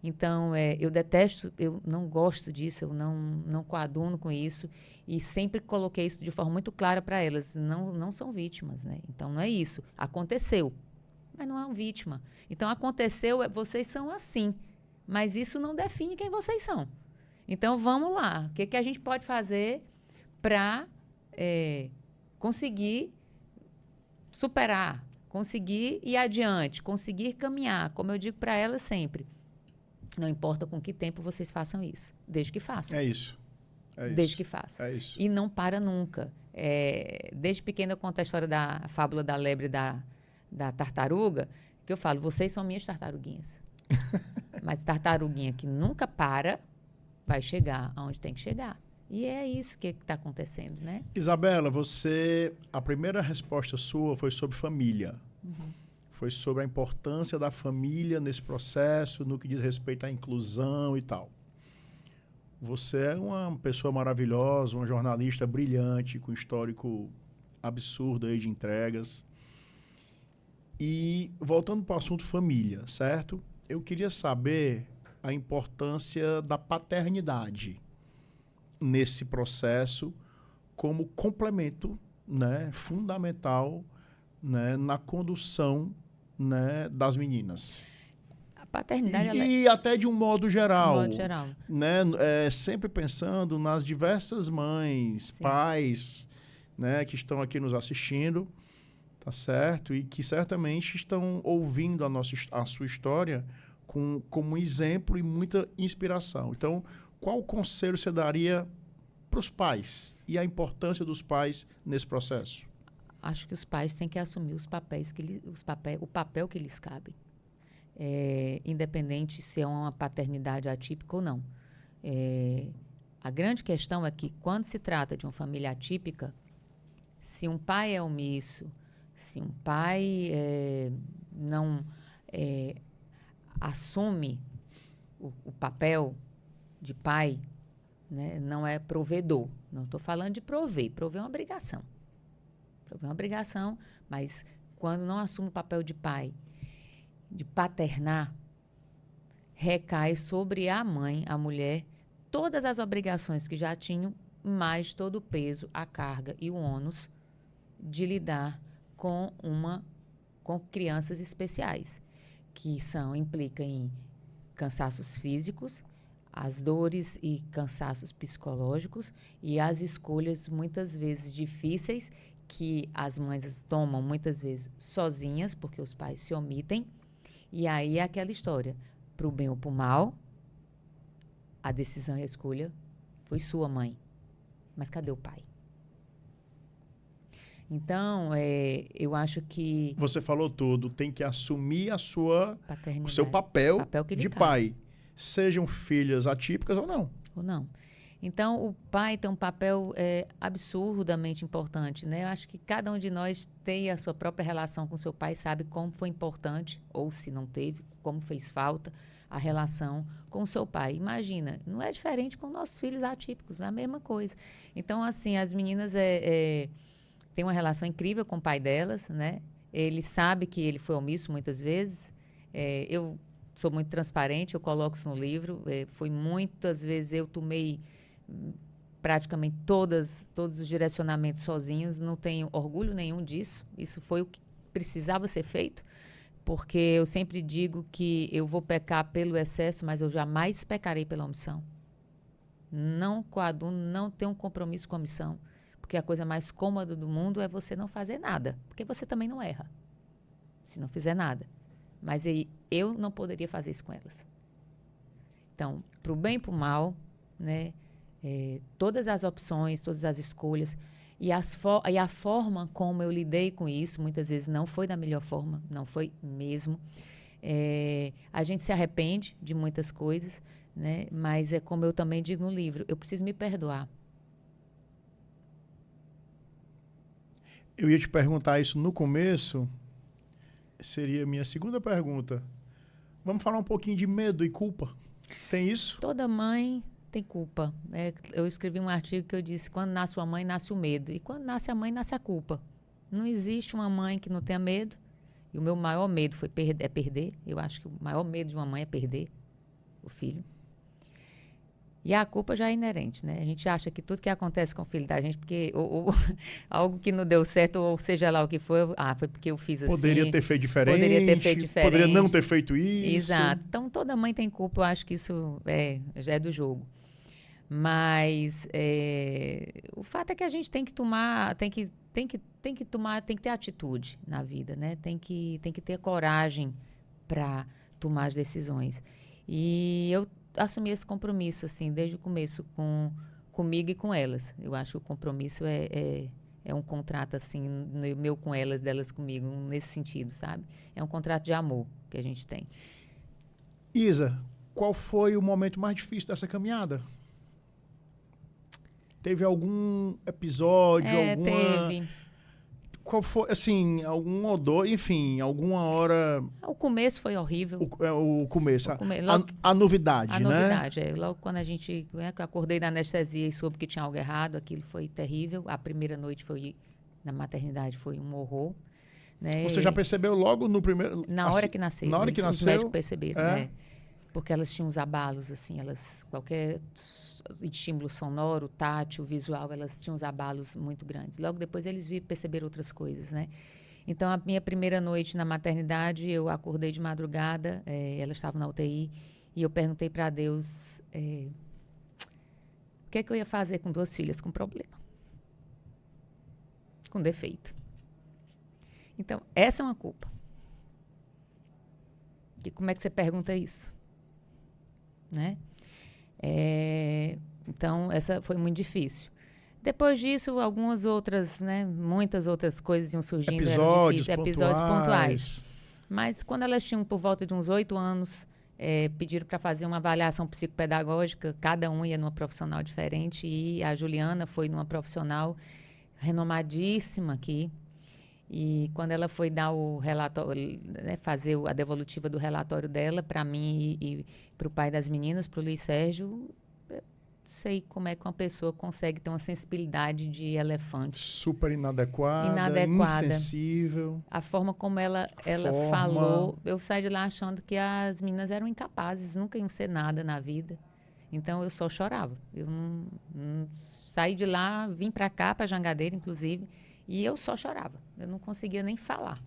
Então, eu detesto, eu não gosto disso, eu não coaduno com isso. E sempre coloquei isso de forma muito clara para elas. Não são vítimas, né? Então, não é isso. Aconteceu, mas não é uma vítima. Então, aconteceu, vocês são assim. Mas isso não define quem vocês são. Então, vamos lá. O que a gente pode fazer para conseguir superar, conseguir ir adiante, conseguir caminhar? Como eu digo para elas sempre, não importa com que tempo vocês façam isso, desde que façam. É isso. Desde que façam. É isso. E não para nunca. Desde pequena eu conto a história da fábula da lebre e da tartaruga, que eu falo, vocês são minhas tartaruguinhas. Mas tartaruguinha que nunca para, vai chegar aonde tem que chegar. E é isso que está acontecendo, né? Isabela, a primeira resposta sua foi sobre família. Uhum. Foi sobre a importância da família nesse processo, no que diz respeito à inclusão e tal. Você é uma pessoa maravilhosa, uma jornalista brilhante, com histórico absurdo aí de entregas. E voltando para o assunto família, certo? Eu queria saber a importância da paternidade nesse processo como complemento, né, fundamental, né, na condução, né, das meninas. A paternidade... E até de um modo geral. De um modo geral. Né, sempre pensando nas diversas mães, Sim. pais, né, que estão aqui nos assistindo, tá certo? E que certamente estão ouvindo a sua história como exemplo e muita inspiração. Então, qual conselho você daria para os pais e a importância dos pais nesse processo? Acho que os pais têm que assumir o papel que lhes cabe. Independente se é uma paternidade atípica ou não. A grande questão é que, quando se trata de uma família atípica, se um pai é omisso, se um pai não assume o papel de pai, né, não é provedor. Não estou falando de prover. Prover é uma obrigação. Prover é uma obrigação, mas quando não assume o papel de pai, de paternar, recai sobre a mãe, a mulher, todas as obrigações que já tinham, mais todo o peso, a carga e o ônus de lidar com crianças especiais, que implicam em cansaços físicos, as dores e cansaços psicológicos e as escolhas muitas vezes difíceis que as mães tomam muitas vezes sozinhas, porque os pais se omitem. E aí é aquela história, para o bem ou para o mal, a decisão e a escolha foi sua, mãe. Mas cadê o pai? Então, eu acho que... Você falou tudo, tem que assumir o seu papel que de cabe. pai. Sejam filhas atípicas ou não. Ou não. Então, o pai tem um papel absurdamente importante, né? Eu acho que cada um de nós tem a sua própria relação com seu pai, sabe como foi importante, ou se não teve, como fez falta a relação com o seu pai. Imagina, não é diferente com nossos filhos atípicos, é a mesma coisa. Então, assim, as meninas têm uma relação incrível com o pai delas, né? Ele sabe que ele foi omisso muitas vezes. Eu sou muito transparente, eu coloco isso no livro. Foi muitas vezes eu tomei praticamente todos os direcionamentos sozinhos, não tenho orgulho nenhum disso. Isso foi o que precisava ser feito, porque eu sempre digo que eu vou pecar pelo excesso, mas eu jamais pecarei pela omissão. não coaduna, não tem um compromisso com a missão. Porque a coisa mais cômoda do mundo é você não fazer nada. Porque você também não erra, se não fizer nada. Mas aí, eu não poderia fazer isso com elas. Então, para o bem e para o mal, né, todas as opções, todas as escolhas, e a forma como eu lidei com isso, muitas vezes não foi da melhor forma, não foi mesmo. A gente se arrepende de muitas coisas, né, mas é como eu também digo no livro, eu preciso me perdoar. Eu ia te perguntar isso no começo, seria a minha segunda pergunta. Vamos falar um pouquinho de medo e culpa? Tem isso? Toda mãe tem culpa. Eu escrevi um artigo que eu disse, quando nasce uma mãe, nasce o medo. E quando nasce a mãe, nasce a culpa. Não existe uma mãe que não tenha medo. E o meu maior medo é perder. Eu acho que o maior medo de uma mãe é perder o filho. E a culpa já é inerente, né? A gente acha que tudo que acontece com o filho da gente, porque algo que não deu certo, ou seja lá o que foi, foi porque eu fiz assim. Poderia ter feito diferente. Poderia ter feito diferente. Poderia não ter feito isso. Exato. Então, toda mãe tem culpa. Eu acho que isso já é do jogo. Mas o fato é que a gente tem que tomar, tem que ter atitude na vida, né? Tem que ter coragem para tomar as decisões. E eu assumi esse compromisso, assim, desde o começo, comigo e com elas. Eu acho que o compromisso é um contrato, assim, meu com elas, delas comigo, nesse sentido, sabe? É um contrato de amor que a gente tem. Isa, qual foi o momento mais difícil dessa caminhada? Teve algum episódio, Teve. Qual foi, assim, algum odor, enfim, alguma hora... O começo foi horrível. O começo, logo, a novidade, né? A novidade, Logo quando a gente... que eu acordei da anestesia e soube que tinha algo errado, aquilo foi terrível. A primeira noite na maternidade foi um horror. Né? Você já percebeu logo no primeiro... Na hora que nasceu. Na hora que nasceu? Os médicos perceberam, né? Porque elas tinham uns abalos, assim, qualquer estímulo sonoro, tátil, visual, elas tinham uns abalos muito grandes. Logo depois eles perceberam outras coisas, né? Então, a minha primeira noite na maternidade, eu acordei de madrugada, elas estavam na UTI, e eu perguntei para Deus o que é que eu ia fazer com 2 filhas com problema, com defeito. Então, essa é uma culpa. E como é que você pergunta isso? Né? Então, essa foi muito difícil. Depois disso, algumas outras, né, muitas outras coisas iam surgindo. Episódios pontuais. Mas quando elas tinham por volta de uns 8 anos, pediram para fazer uma avaliação psicopedagógica, cada um ia numa profissional diferente, e a Juliana foi numa profissional renomadíssima aqui. E quando ela foi dar o relatório, né, fazer a devolutiva do relatório dela, para mim e para o pai das meninas, para o Luiz Sérgio, eu sei como é que uma pessoa consegue ter uma sensibilidade de elefante. Super inadequada, insensível. A forma como ela falou, eu saí de lá achando que as meninas eram incapazes, nunca iam ser nada na vida. Então, eu só chorava. Eu não saí de lá, vim para cá, para Jangadeira, inclusive, e eu só chorava. Eu não conseguia nem falar,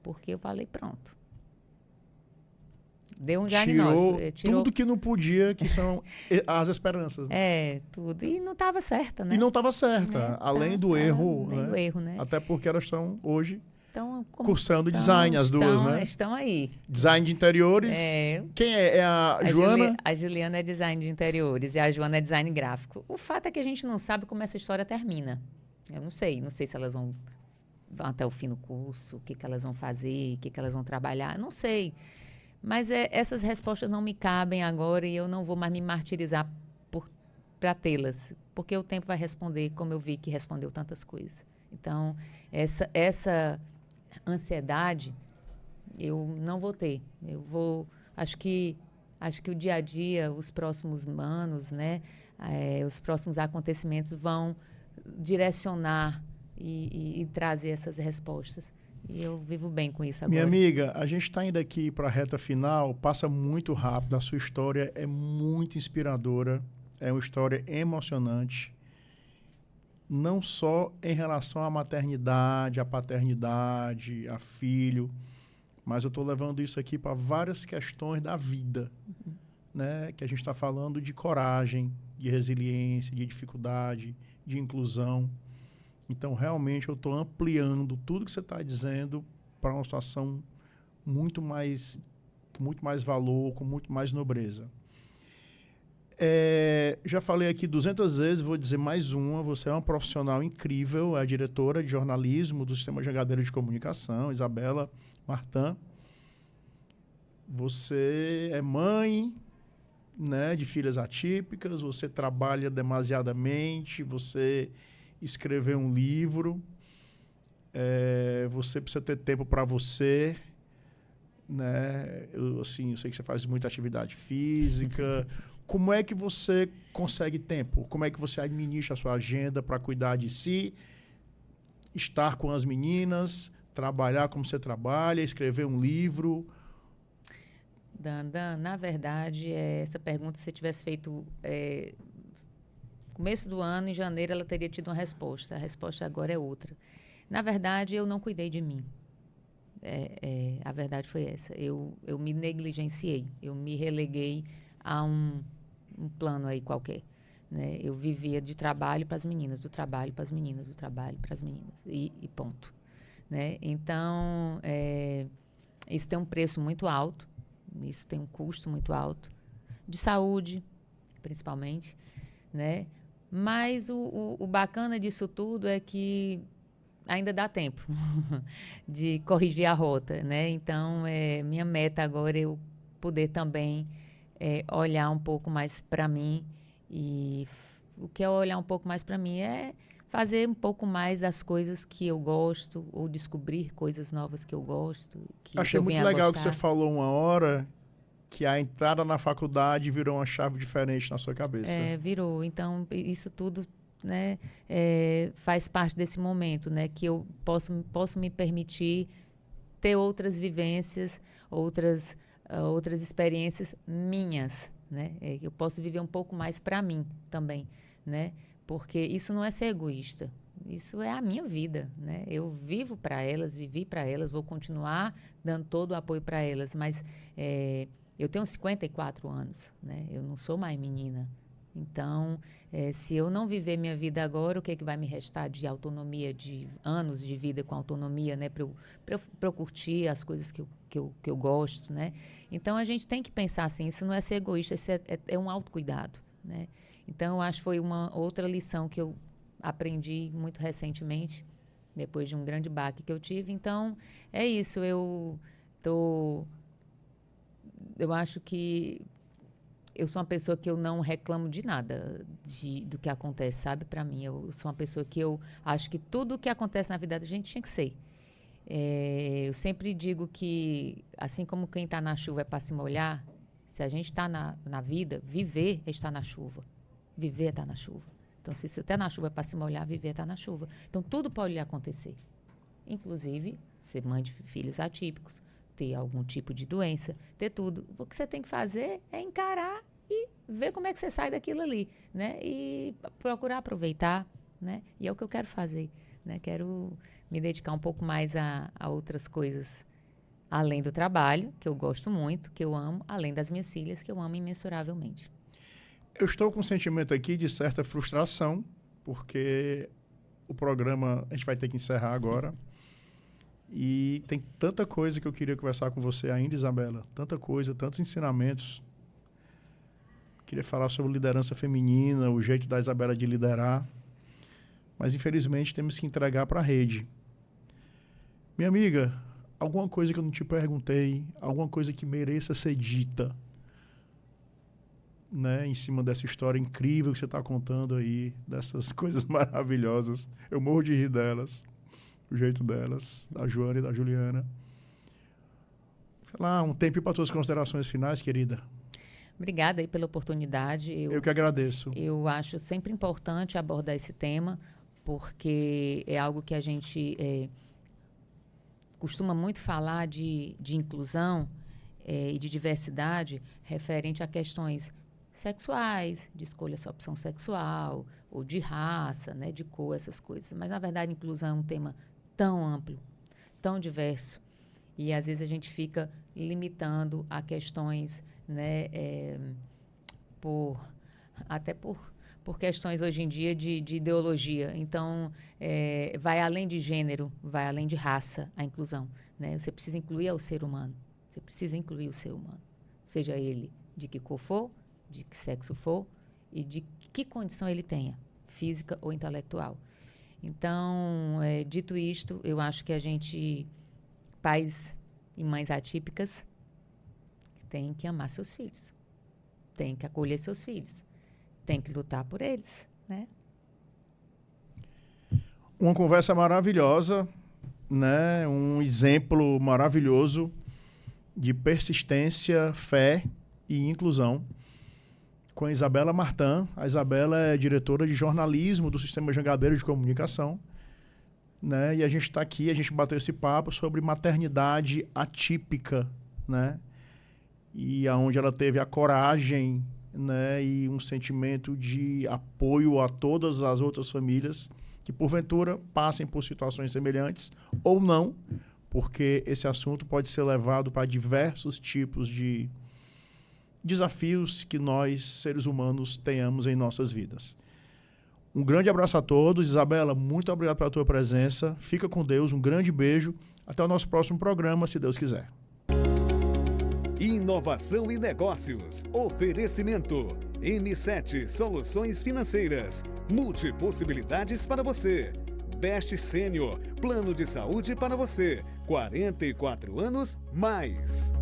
porque eu falei, pronto. Deu um diagnóstico. Tirou tudo que não podia, que são as esperanças. Né? Tudo. E não estava certa, né? E não estava certa, além do erro. Além do erro, né? Até porque elas estão hoje cursando design, as duas, né? Estão aí. Design de interiores. Quem é? É a Joana? A Juliana é design de interiores e a Joana é design gráfico. O fato é que a gente não sabe como essa história termina. Eu não sei se elas vão até o fim do curso, o que elas vão fazer, o que elas vão trabalhar, não sei. Mas essas respostas não me cabem agora e eu não vou mais me martirizar para tê-las, porque o tempo vai responder, como eu vi que respondeu tantas coisas. Então, essa ansiedade eu não vou ter. Acho que o dia a dia, os próximos anos, né, os próximos acontecimentos vão direcionar e trazer essas respostas. E eu vivo bem com isso agora. Minha amiga, a gente está indo aqui para a reta final, passa muito rápido, a sua história é muito inspiradora, é uma história emocionante, não só em relação à maternidade, à paternidade, a filho, mas eu estou levando isso aqui para várias questões da vida, né? Que a gente está falando de coragem, de resiliência, de dificuldade, de inclusão. Então, realmente, eu estou ampliando tudo que você está dizendo para uma situação muito mais valor, com muito mais nobreza. Já falei aqui 200 vezes, vou dizer mais uma. Você é uma profissional incrível, é a diretora de jornalismo do Sistema Jangadeiro de Comunicação, Isabela Martã. Você é mãe, né, de filhas atípicas, você trabalha demasiadamente, você escreveu um livro, você precisa ter tempo para você, né? Eu sei que você faz muita atividade física. Como é que você consegue tempo? Como é que você administra a sua agenda para cuidar de si, estar com as meninas, trabalhar como você trabalha, escrever um livro? Dandan, na verdade, essa pergunta, se você tivesse feito começo do ano, em janeiro, ela teria tido uma resposta. A resposta agora é outra. Na verdade, eu não cuidei de mim. A verdade foi essa. Eu me negligenciei. Eu me releguei a um plano aí qualquer. Né? Eu vivia de trabalho para as meninas, do trabalho para as meninas, do trabalho para as meninas. E ponto. Né? Então, isso tem um preço muito alto. Isso tem um custo muito alto. De saúde, principalmente. Né? Mas o bacana disso tudo é que ainda dá tempo de corrigir a rota, né? Então, minha meta agora é eu poder também olhar um pouco mais para mim. E o que é olhar um pouco mais para mim é fazer um pouco mais das coisas que eu gosto ou descobrir coisas novas que eu gosto. Achei muito legal que você falou uma hora que a entrada na faculdade virou uma chave diferente na sua cabeça. Virou. Então, isso tudo, né, faz parte desse momento, né, que eu posso me permitir ter outras vivências, outras experiências minhas, né? Eu posso viver um pouco mais para mim também, né? Porque isso não é ser egoísta. Isso é a minha vida, né? Eu vivo para elas, vivi para elas, vou continuar dando todo o apoio para elas, mas eu tenho 54 anos, né? Eu não sou mais menina. Então, se eu não viver minha vida agora, o que é que vai me restar de autonomia, de anos de vida com autonomia, né? Para eu curtir as coisas que eu gosto, né? Então, a gente tem que pensar assim, isso não é ser egoísta, isso é um autocuidado, né? Então, eu acho que foi uma outra lição que eu aprendi muito recentemente, depois de um grande baque que eu tive. Então, é isso, eu acho que eu sou uma pessoa que eu não reclamo de nada do que acontece, sabe? Para mim, eu sou uma pessoa que eu acho que tudo o que acontece na vida da gente tinha que ser. Eu sempre digo que, assim como quem está na chuva é para se molhar, se a gente está na vida, viver é estar na chuva. Viver é estar na chuva. Então, se você está na chuva é para se molhar, viver é estar na chuva. Então, tudo pode lhe acontecer. Inclusive, ser mãe de filhos atípicos, ter algum tipo de doença, ter tudo. O que você tem que fazer é encarar e ver como é que você sai daquilo ali, né? E procurar aproveitar, né? E é o que eu quero fazer, né? Quero me dedicar um pouco mais a outras coisas, além do trabalho, que eu gosto muito, que eu amo, além das minhas filhas, que eu amo imensuravelmente. Eu estou com um sentimento aqui de certa frustração, porque o programa a gente vai ter que encerrar agora. E tem tanta coisa que eu queria conversar com você ainda, Isabela. Tanta coisa, tantos ensinamentos. Queria falar sobre liderança feminina, o jeito da Isabela de liderar. Mas, infelizmente, temos que entregar para a rede. Minha amiga, alguma coisa que eu não te perguntei, alguma coisa que mereça ser dita, né, em cima dessa história incrível que você está contando aí, dessas coisas maravilhosas. Eu morro de rir delas. O jeito delas, da Joana e da Juliana. Sei lá, um tempo para suas considerações finais, querida. Obrigada aí pela oportunidade. Eu que agradeço. Eu acho sempre importante abordar esse tema, porque é algo que a gente costuma muito falar de inclusão e de diversidade referente a questões sexuais, de escolha sua opção sexual, ou de raça, né, de cor, essas coisas. Mas, na verdade, inclusão é um tema tão amplo, tão diverso, e às vezes a gente fica limitando a questões, né, por até por questões hoje em dia de ideologia. Então, vai além de gênero, vai além de raça, a inclusão, né? Você precisa incluir o ser humano. Você precisa incluir o ser humano. Seja ele de que cor for, de que sexo for e de que condição ele tenha, física ou intelectual. Então, dito isto, eu acho que a gente, pais e mães atípicas, tem que amar seus filhos, tem que acolher seus filhos, tem que lutar por eles, né? Uma conversa maravilhosa, né? Um exemplo maravilhoso de persistência, fé e inclusão com a Isabela Martã. A Isabela é diretora de jornalismo do Sistema Jangadeiro de Comunicação, né? E a gente está aqui, a gente bateu esse papo sobre maternidade atípica, né? E aonde ela teve a coragem, né, e um sentimento de apoio a todas as outras famílias que, porventura, passem por situações semelhantes ou não, porque esse assunto pode ser levado para diversos tipos de desafios que nós, seres humanos, tenhamos em nossas vidas. Um grande abraço a todos. Isabela, muito obrigado pela tua presença. Fica com Deus, um grande beijo. Até o nosso próximo programa, se Deus quiser. Inovação e negócios. Oferecimento. M7 Soluções Financeiras. Multipossibilidades para você. Best Sênior. Plano de saúde para você. 44 anos mais.